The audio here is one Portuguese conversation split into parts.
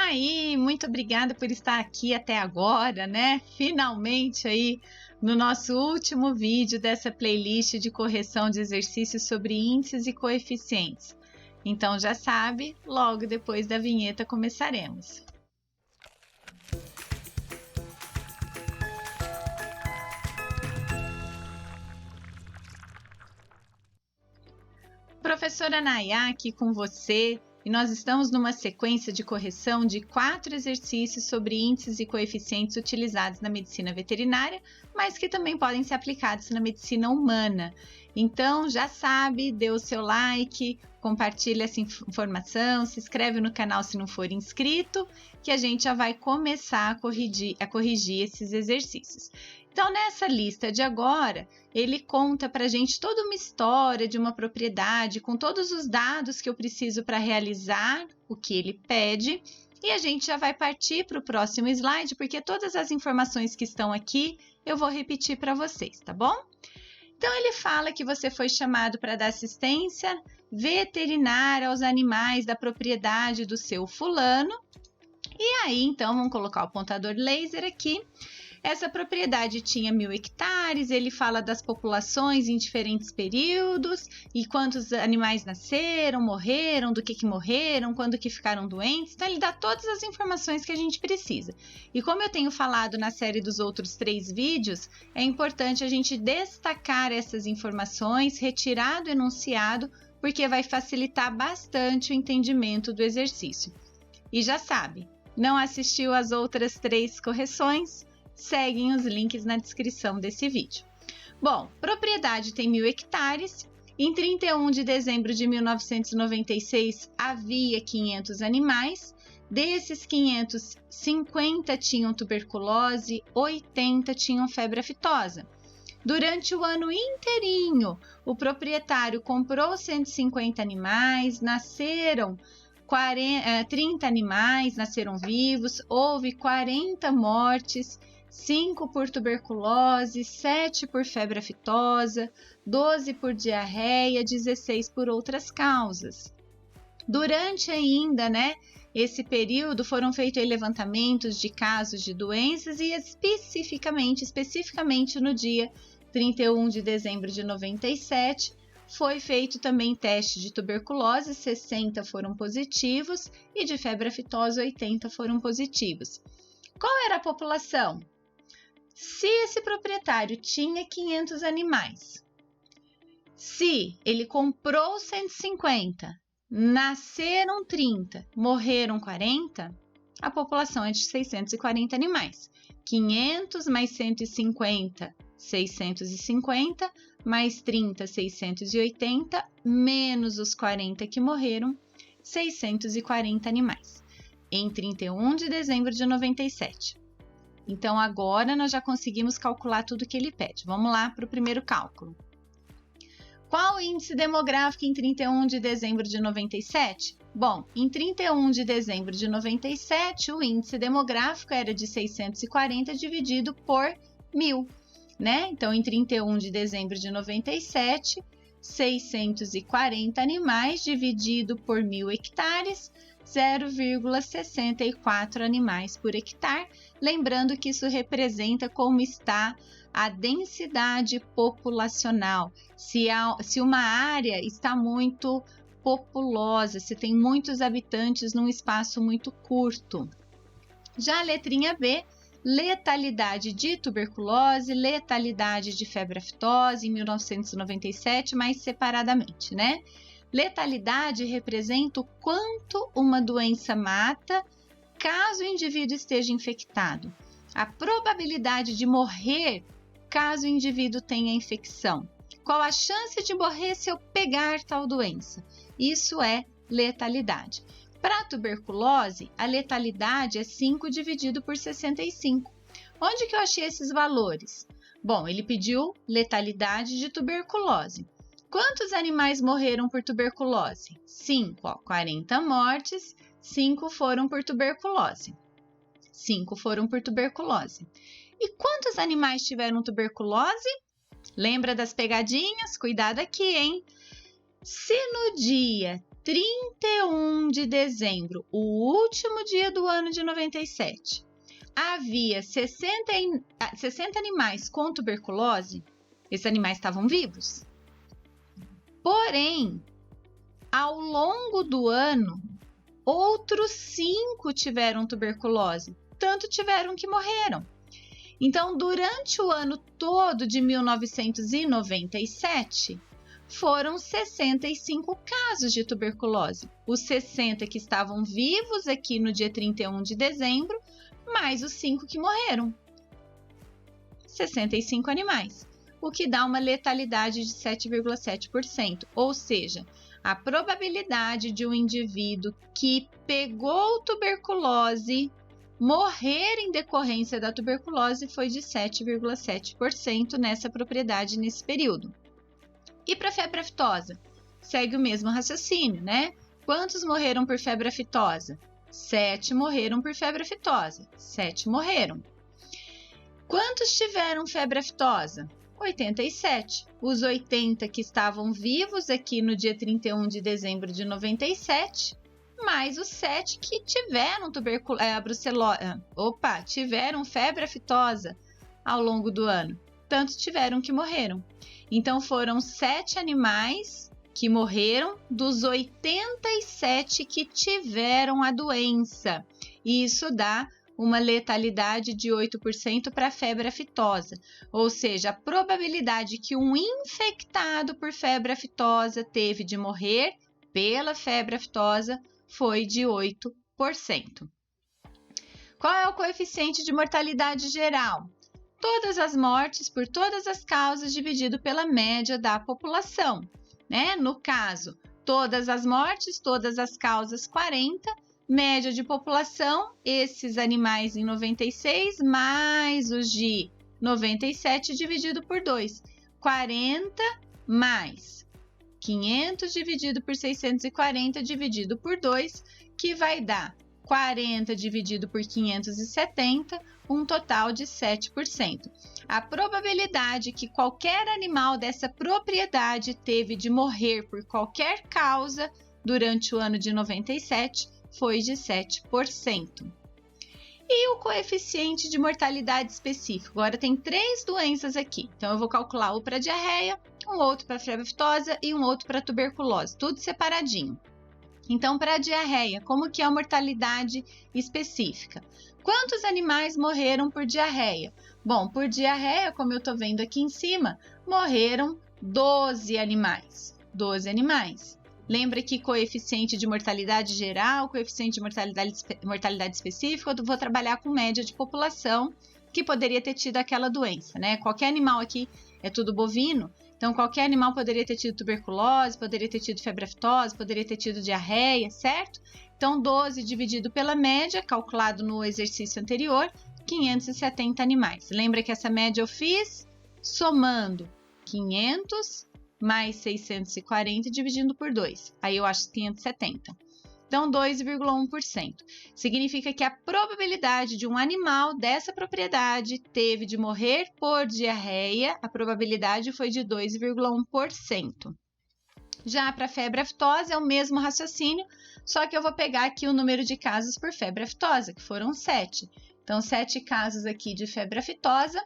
aí, muito obrigada por estar aqui até agora, né? Finalmente aí no nosso último vídeo dessa playlist de correção de exercícios sobre índices e coeficientes. Então já sabe, logo depois da vinheta começaremos. Professora Nayá aqui com você, e nós estamos numa sequência de correção de 4 exercícios sobre índices e coeficientes utilizados na medicina veterinária, mas que também podem ser aplicados na medicina humana. Então, já sabe, dê o seu like, compartilha essa informação, se inscreve no canal se não for inscrito, que a gente já vai começar a corrigir esses exercícios. Então, nessa lista de agora, ele conta para a gente toda uma história de uma propriedade com todos os dados que eu preciso para realizar o que ele pede. E a gente já vai partir para o próximo slide, porque todas as informações que estão aqui eu vou repetir para vocês, tá bom? Então, ele fala que você foi chamado para dar assistência veterinária aos animais da propriedade do seu fulano. E aí, então, vamos colocar o apontador laser aqui. Essa propriedade tinha 1.000 hectares, ele fala das populações em diferentes períodos e quantos animais nasceram, morreram, do que morreram, quando que ficaram doentes. Então, ele dá todas as informações que a gente precisa. E como eu tenho falado na série dos outros 3 vídeos, é importante a gente destacar essas informações, retirar do enunciado, porque vai facilitar bastante o entendimento do exercício. E já sabe, não assistiu às outras 3 correções? Seguem os links na descrição desse vídeo. Bom, propriedade tem 1.000 hectares. Em 31 de dezembro de 1996, havia 500 animais. Desses 500, 50 tinham tuberculose, 80 tinham febre aftosa. Durante o ano inteirinho, o proprietário comprou 150 animais, nasceram 30 animais, nasceram vivos, houve 40 mortes, 5 por tuberculose, 7 por febre aftosa, 12 por diarreia, 16 por outras causas. Durante ainda, esse período foram feitos levantamentos de casos de doenças e especificamente no dia 31 de dezembro de 97, foi feito também teste de tuberculose, 60 foram positivos e de febre aftosa, 80 foram positivos. Qual era a população? Se esse proprietário tinha 500 animais, se ele comprou 150, nasceram 30, morreram 40, a população é de 640 animais. 500 mais 150, 650, mais 30, 680, menos os 40 que morreram, 640 animais, em 31 de dezembro de 97. Então, agora nós já conseguimos calcular tudo que ele pede. Vamos lá para o primeiro cálculo. Qual o índice demográfico em 31 de dezembro de 97? Bom, em 31 de dezembro de 97, o índice demográfico era de 640 dividido por 1.000, Então, em 31 de dezembro de 97, 640 animais dividido por 1.000 hectares, 0,64 animais por hectare, lembrando que isso representa como está a densidade populacional, se uma área está muito populosa, se tem muitos habitantes num espaço muito curto. Já a letrinha B, letalidade de tuberculose, letalidade de febre aftosa em 1997, mais separadamente, Letalidade representa o quanto uma doença mata caso o indivíduo esteja infectado. A probabilidade de morrer caso o indivíduo tenha infecção. Qual a chance de morrer se eu pegar tal doença? Isso é letalidade. Para a tuberculose, a letalidade é 5 dividido por 65. Onde que eu achei esses valores? Bom, ele pediu letalidade de tuberculose. Quantos animais morreram por tuberculose? 5, 40 mortes, 5 foram por tuberculose. 5 foram por tuberculose. E quantos animais tiveram tuberculose? Lembra das pegadinhas? Cuidado aqui, hein? Se no dia 31 de dezembro, o último dia do ano de 97, havia 60 animais com tuberculose, esses animais estavam vivos. Porém, ao longo do ano, outros 5 tiveram tuberculose, tanto tiveram que morreram. Então, durante o ano todo de 1997, foram 65 casos de tuberculose. Os 60 que estavam vivos aqui no dia 31 de dezembro, mais os 5 que morreram. 65 animais, o que dá uma letalidade de 7,7%, ou seja, a probabilidade de um indivíduo que pegou tuberculose morrer em decorrência da tuberculose foi de 7,7% nessa propriedade nesse período. E para a febre aftosa? Segue o mesmo raciocínio, né? Quantos morreram por febre aftosa? 7 morreram por febre aftosa. 7 morreram. Quantos tiveram febre aftosa? 87. Os 80 que estavam vivos aqui no dia 31 de dezembro de 97, mais os 7 que tiveram tiveram febre aftosa ao longo do ano. Tanto tiveram que morreram. Então, foram 7 animais que morreram dos 87 que tiveram a doença. E isso dá uma letalidade de 8% para a febre aftosa. Ou seja, a probabilidade que um infectado por febre aftosa teve de morrer pela febre aftosa foi de 8%. Qual é o coeficiente de mortalidade geral? Todas as mortes por todas as causas dividido pela média da população, né? No caso, todas as mortes, todas as causas 40, média de população, esses animais em 96 mais os de 97 dividido por 2, 40 mais 500 dividido por 640 dividido por 2, que vai dar 40 dividido por 570, um total de 7%. A probabilidade que qualquer animal dessa propriedade teve de morrer por qualquer causa durante o ano de 97 foi de 7%. E o coeficiente de mortalidade específico? Agora tem 3 doenças aqui. Então, eu vou calcular um para diarreia, um outro para febre aftosa e um outro para tuberculose, tudo separadinho. Então, para a diarreia, como que é a mortalidade específica? Quantos animais morreram por diarreia? Bom, por diarreia, como eu estou vendo aqui em cima, morreram 12 animais. 12 animais. Lembra que coeficiente de mortalidade geral, coeficiente de mortalidade específica, eu vou trabalhar com média de população que poderia ter tido aquela doença, né? Qualquer animal aqui é tudo bovino, então qualquer animal poderia ter tido tuberculose, poderia ter tido febre aftosa, poderia ter tido diarreia, certo? Então 12 dividido pela média, calculado no exercício anterior, 570 animais. Lembra que essa média eu fiz somando 500 mais 640 dividindo por 2. Aí eu acho 570. Então, 2,1%. Significa que a probabilidade de um animal dessa propriedade teve de morrer por diarreia, a probabilidade foi de 2,1%. Já para a febre aftosa é o mesmo raciocínio, só que eu vou pegar aqui o número de casos por febre aftosa, que foram 7. Então, 7 casos aqui de febre aftosa,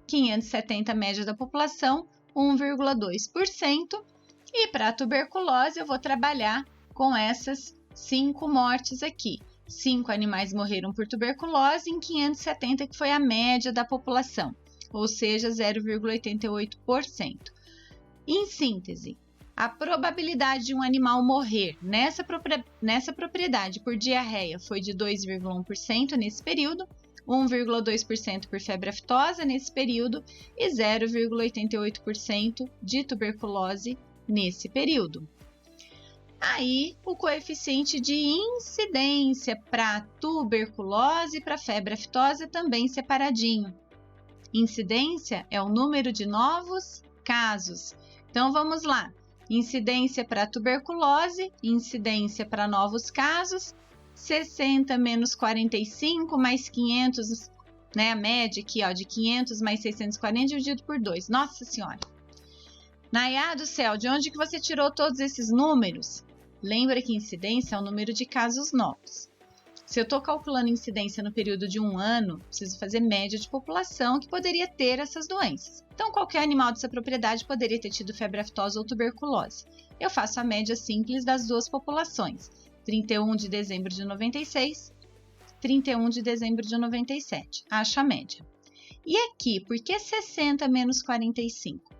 570 média da população, 1,2%. E para a tuberculose, eu vou trabalhar com essas 5 mortes aqui. 5 animais morreram por tuberculose em 570, que foi a média da população, ou seja, 0,88%. Em síntese, a probabilidade de um animal morrer nessa propriedade por diarreia foi de 2,1% nesse período, 1,2% por febre aftosa nesse período e 0,88% de tuberculose nesse período. Aí, o coeficiente de incidência para tuberculose e para febre aftosa também separadinho. Incidência é o número de novos casos. Então, vamos lá. Incidência para tuberculose, incidência para novos casos, 60 menos 45 mais 500, né? A média aqui, ó, de 500 mais 640 dividido por 2. Nossa Senhora! Nayá do céu, de onde que você tirou todos esses números? Lembra que incidência é o número de casos novos. Se eu estou calculando incidência no período de 1 ano, preciso fazer média de população que poderia ter essas doenças. Então, qualquer animal dessa propriedade poderia ter tido febre aftosa ou tuberculose. Eu faço a média simples das duas populações, 31 de dezembro de 96, 31 de dezembro de 97. Acho a média. E aqui, por que 60 menos 45?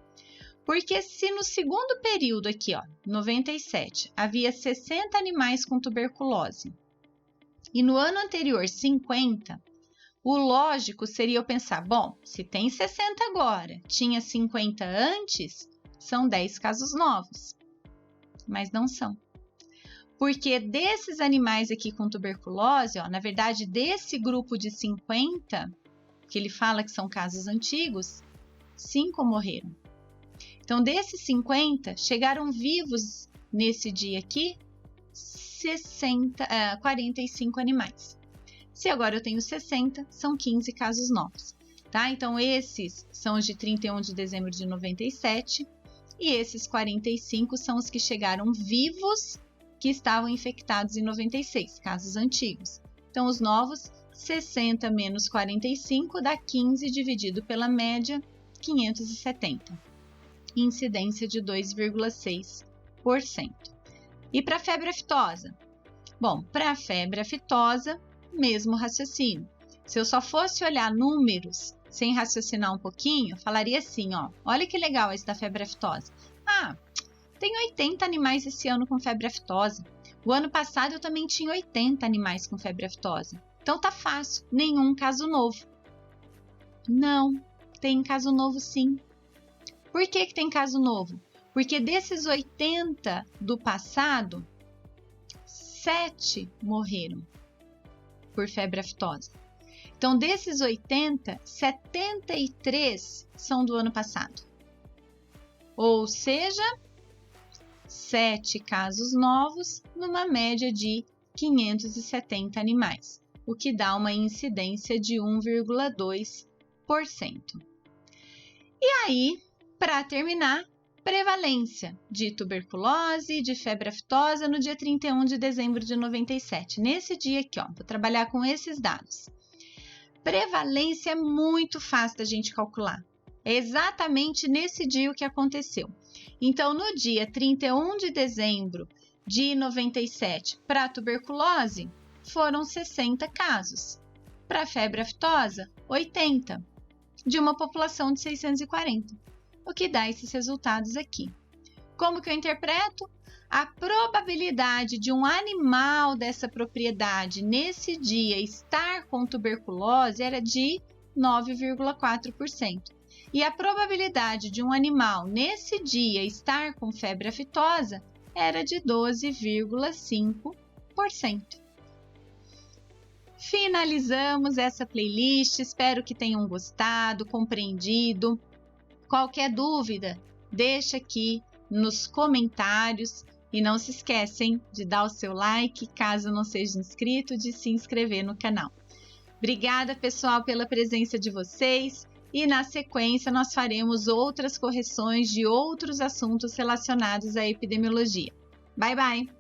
Porque se no segundo período aqui, 97, havia 60 animais com tuberculose, e no ano anterior 50, o lógico seria eu pensar, bom, se tem 60 agora, tinha 50 antes, são 10 casos novos. Mas não são. Porque desses animais aqui com tuberculose, na verdade, desse grupo de 50, que ele fala que são casos antigos, 5 morreram. Então, desses 50, chegaram vivos nesse dia aqui 45 animais. Se agora eu tenho 60, são 15 casos novos, tá? Então, esses são os de 31 de dezembro de 97 e esses 45 são os que chegaram vivos que estavam infectados em 96, casos antigos. Então, os novos, 60 menos 45 dá 15 dividido pela média, 570. Incidência de 2,6%. E para a febre aftosa? Bom, para a febre aftosa, mesmo raciocínio. Se eu só fosse olhar números sem raciocinar um pouquinho, eu falaria assim, olha que legal esse da febre aftosa. Tem 80 animais esse ano com febre aftosa. O ano passado eu também tinha 80 animais com febre aftosa. Então tá fácil, nenhum caso novo. Não, tem caso novo sim. Por que tem caso novo? Porque desses 80 do passado, 7 morreram por febre aftosa. Então, desses 80, 73 são do ano passado. Ou seja, 7 casos novos numa média de 570 animais, o que dá uma incidência de 1,2%. E aí, para terminar, prevalência de tuberculose e de febre aftosa no dia 31 de dezembro de 97. Nesse dia aqui, vou trabalhar com esses dados. Prevalência é muito fácil da gente calcular. É exatamente nesse dia o que aconteceu. Então, no dia 31 de dezembro de 97, para tuberculose, foram 60 casos. Para febre aftosa, 80, de uma população de 640. O que dá esses resultados aqui. Como que eu interpreto? A probabilidade de um animal dessa propriedade nesse dia estar com tuberculose era de 9,4%. E a probabilidade de um animal nesse dia estar com febre aftosa era de 12,5%. Finalizamos essa playlist, espero que tenham gostado, compreendido. Qualquer dúvida, deixa aqui nos comentários e não se esquecem de dar o seu like, caso não seja inscrito, de se inscrever no canal. Obrigada, pessoal, pela presença de vocês e na sequência nós faremos outras correções de outros assuntos relacionados à epidemiologia. Bye, bye!